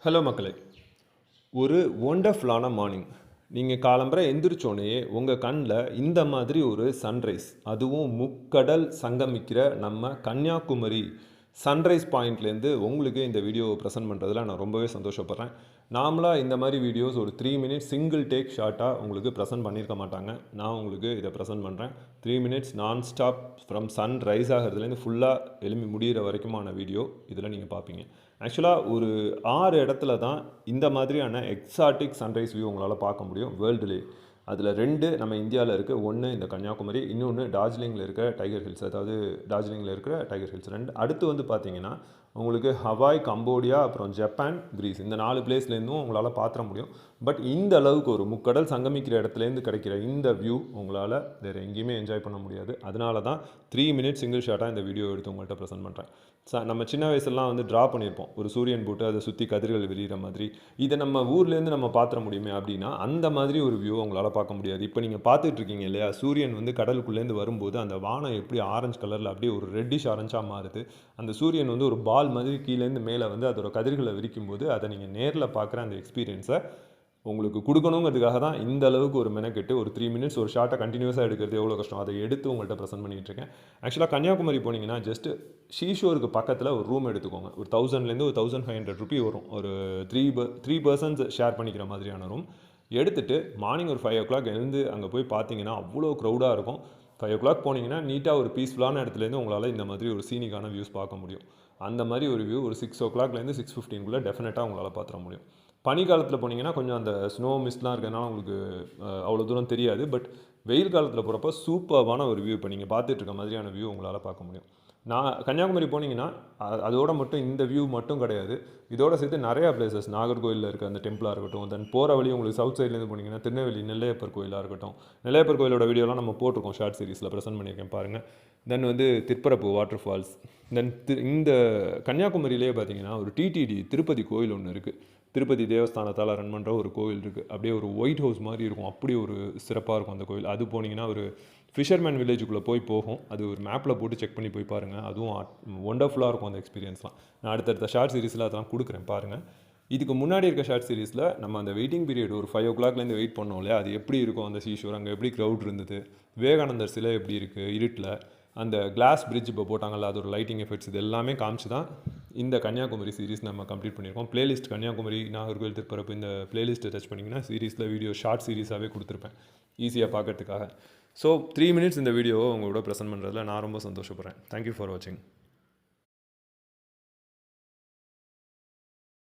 Hello மக்களே, ஒரு ஒண்டர்ஃபுல்லான morning. நீங்கள் காலம்பற எந்திரிச்சோடனே உங்கள் கண்ணில் இந்த மாதிரி ஒரு சன்ரைஸ், அதுவும் முக்கடல் சங்கமிக்கிற நம்ம கன்னியாகுமரி சன்ரைஸ் பாயிண்ட்லேருந்து உங்களுக்கு இந்த வீடியோவை ப்ரெசென்ட் பண்ணுறதுல நான் ரொம்பவே சந்தோஷப்படுறேன். நார்மலாக இந்த மாதிரி வீடியோஸ் ஒரு 3 மினிட்ஸ் சிங்கிள் டேக் ஷார்ட்டாக உங்களுக்கு ப்ரெசென்ட் பண்ணியிருக்க மாட்டாங்க. நான் உங்களுக்கு இதை ப்ரெசென்ட் பண்ணுறேன். 3 மினிட்ஸ் நான் ஸ்டாப் ஃப்ரம் சன் ரைஸ் ஆகிறதுலேருந்து ஃபுல்லாக எழும்பி முடிகிற வரைக்குமான வீடியோ இதில் நீங்கள் பார்ப்பீங்க. ஆக்சுவலாக ஒரு 6 இடத்துல தான் இந்த மாதிரியான எக்ஸாட்டிக் சன்ரைஸ் வியூ உங்களால் பார்க்க முடியும் வேர்ல்டுலே. அதில் 2 நம்ம இந்தியாவில் இருக்குது. ஒன்று இந்த கன்னியாகுமரி, இன்னொன்று டார்ஜிலிங்கில் இருக்கிற டைகர் ஹில்ஸ், அதாவது டார்ஜிலிங்கில் இருக்கிற டைகர் ஹில்ஸ். அடுத்து வந்து பார்த்தீங்கன்னா உங்களுக்கு ஹவாய், கம்போடியா, அப்புறம் ஜப்பான், கிரீஸ், இந்த 4 பிளேஸ்லேருந்தும் உங்களால் பார்த்துட முடியும். பட் இந்த அளவுக்கு ஒரு முக்கடல் சங்கமிக்கிற இடத்துலேருந்து கிடைக்கிற இந்த வியூ உங்களால் வேறு எங்கேயுமே என்ஜாய் பண்ண முடியாது. அதனால தான் 3 மினிட்ஸ் சிங்கிள் ஷாட்டாக இந்த வீடியோ எடுத்து உங்கள்கிட்ட ப்ரெசென்ட் பண்ணுறேன். நம்ம சின்ன வயசுலாம் வந்து ட்ரா பண்ணியிருப்போம், ஒரு சூரியன் போட்டு அதை சுற்றி கதிர்கள் விரிகிற மாதிரி. இதை நம்ம ஊர்லேருந்து நம்ம பார்த்துட முடியுமே அப்படின்னா அந்த மாதிரி ஒரு வியூ உங்களால் பார்க்க முடியாது. இப்போ நீங்கள் பார்த்துட்டு இருக்கீங்க இல்லையா, சூரியன் வந்து கடலுக்குள்ளேருந்து வரும்போது அந்த வானம் எப்படி ஆரஞ்சு கலரில் அப்படியே ஒரு ரெட்டிஷ் ஆரஞ்சாக மாறுது. அந்த சூரியன் வந்து ஒரு பால் மாதிரி கீழேருந்து மேலே வந்து அதோட கதிர்களை விரிக்கும் போது அதை நீங்கள் நேரில் பார்க்குற அந்த எக்ஸ்பீரியன்ஸை உங்களுக்கு கொடுக்கணுங்கிறதுக்காக தான் இந்த அளவுக்கு ஒரு மெனக்கெட்டு ஒரு 3 மினிட்ஸ் ஒரு ஷார்ட்டை கண்டினியூஸாக எடுக்கிறது எவ்வளோ கஷ்டம், அதை எடுத்து உங்கள்கிட்ட ப்ரெசென்ட் பண்ணிகிட்டு இருக்கேன். ஆக்சுவலாக கன்னியாகுமரி போனீங்கன்னா ஜஸ்ட் ஷீஷோருக்கு பக்கத்தில் ஒரு ரூம் எடுத்துக்கோங்க. ஒரு 1000லேருந்து ஒரு 1500 ருபி வரும். ஒரு 3 பர்சன்ஸ் ஷேர் பண்ணிக்கிற மாதிரியான ரூம் எடுத்துகிட்டு மார்னிங் ஒரு 5 o'clock எழுந்து அங்கே போய் பார்த்தீங்கன்னா அவ்வளோ க்ரௌடாக இருக்கும். 5 o'clock போனீங்கன்னா நீட்டாக ஒரு பீஸ்ஃபுல்லான இடத்துலேருந்து உங்களால் இந்த மாதிரி ஒரு சீனிக்கான வியூஸ் பார்க்க முடியும். அந்த மாதிரி ஒரு வியூ ஒரு 6 o'clockலேருந்து 6:15 டெஃபினட்டாக உங்களால் பார்த்துட முடியும். பனிக்காலத்தில் போனீங்கன்னா கொஞ்சம் அந்த ஸ்னோ மிஸ்ட்லாம் இருக்கிறதுனால உங்களுக்கு அவ்வளோ தூரம் தெரியாது. பட் வெயில் காலத்தில் போகிறப்ப சூப்பர்வான ஒரு வியூ, இப்போ நீங்கள் பார்த்துட்டு இருக்க மாதிரியான வியூ உங்களால் பார்க்க முடியும். நான் கன்னியாகுமரி போனீங்கன்னா அதோட மட்டும் இந்த வியூ மட்டும் கிடையாது, இதோட சேர்த்து நிறையா பிளேசஸ், நாகர்கோயிலில் இருக்க அந்த டெம்பிளாக இருக்கட்டும், தென் போகிற வழி உங்களுக்கு சவுத் சைட்லேருந்து போனீங்கன்னா திருநெல்வேலி நெல்லையப்பர் கோயிலாக இருக்கட்டும். நெல்லையப்பர் கோயிலோட வீடியோலாம் நம்ம போட்டிருக்கோம், ஷார்ட் சீரிஸில் ப்ரெசென்ட் பண்ணியிருக்கேன் பாருங்கள். தென் வந்து திற்பரப்பு வாட்டர் ஃபால்ஸ். தென் இந்த கன்னியாகுமரியிலே பார்த்தீங்கன்னா ஒரு டிடிடி திருப்பதி கோயில் ஒன்று இருக்குது. திருப்பதி தேவஸ்தானத்தால் ரன் பண்ணுற ஒரு கோவில் இருக்குது. அப்படியே ஒரு ஒயிட் ஹவுஸ் மாதிரி இருக்கும், அப்படி ஒரு சிறப்பாக இருக்கும் அந்த கோவில். அது போனீங்கன்னா ஒரு ஃபிஷர்மேன் வில்லேஜுக்குள்ளே போகும். அது ஒரு மேப்பில் போட்டு செக் பண்ணி போய் பாருங்கள். அதுவும் ஒண்டர்ஃபுல்லாக இருக்கும் அந்த எக்ஸ்பீரியன்ஸ்லாம். நான் அடுத்தடுத்த ஷார்ட் சீரிஸில் அதெல்லாம் கொடுக்குறேன் பாருங்கள். இதுக்கு முன்னாடி இருக்க ஷார்ட் சீரிஸில் நம்ம அந்த வெயிட்டிங் பீரியட் ஒரு 5 o'clockலேருந்து வெயிட் பண்ணோம் இல்லையா, அது எப்படி இருக்கும் அந்த சீஷோர், அங்கே எப்படி க்ரௌட் இருந்தது, விவேகானந்தர் சிலை எப்படி இருக்குது இருட்டில், அந்த கிளாஸ் பிரிட்ஜ் இப்போ போட்டாங்கல்ல, அது ஒரு லைட்டிங் எஃபெக்ட்ஸ், இது எல்லாமே காமிச்சு தான் இந்த கன்னியாகுமரி சீரிஸ் நம்ம கம்ப்ளீட் பண்ணியிருக்கோம். பிளேலிஸ்ட் கன்னியாகுமரி, நாகர்கோவில், திருப்பரப்பு, இந்த பிளேலிஸ்ட்டை டச் பண்ணிங்கன்னா சீரிஸில் வீடியோ ஷார்ட் சீரிஸாகவே கொடுத்துருப்பேன் ஈஸியாக பார்க்கறதுக்காக. ஸோ 3 மினிட்ஸ் இந்த வீடியோவை உங்களோட ப்ரெசென்ட் பண்ணுறதுல நான் ரொம்ப சந்தோஷப்படுறேன். தேங்க்யூ ஃபார் வாட்சிங்.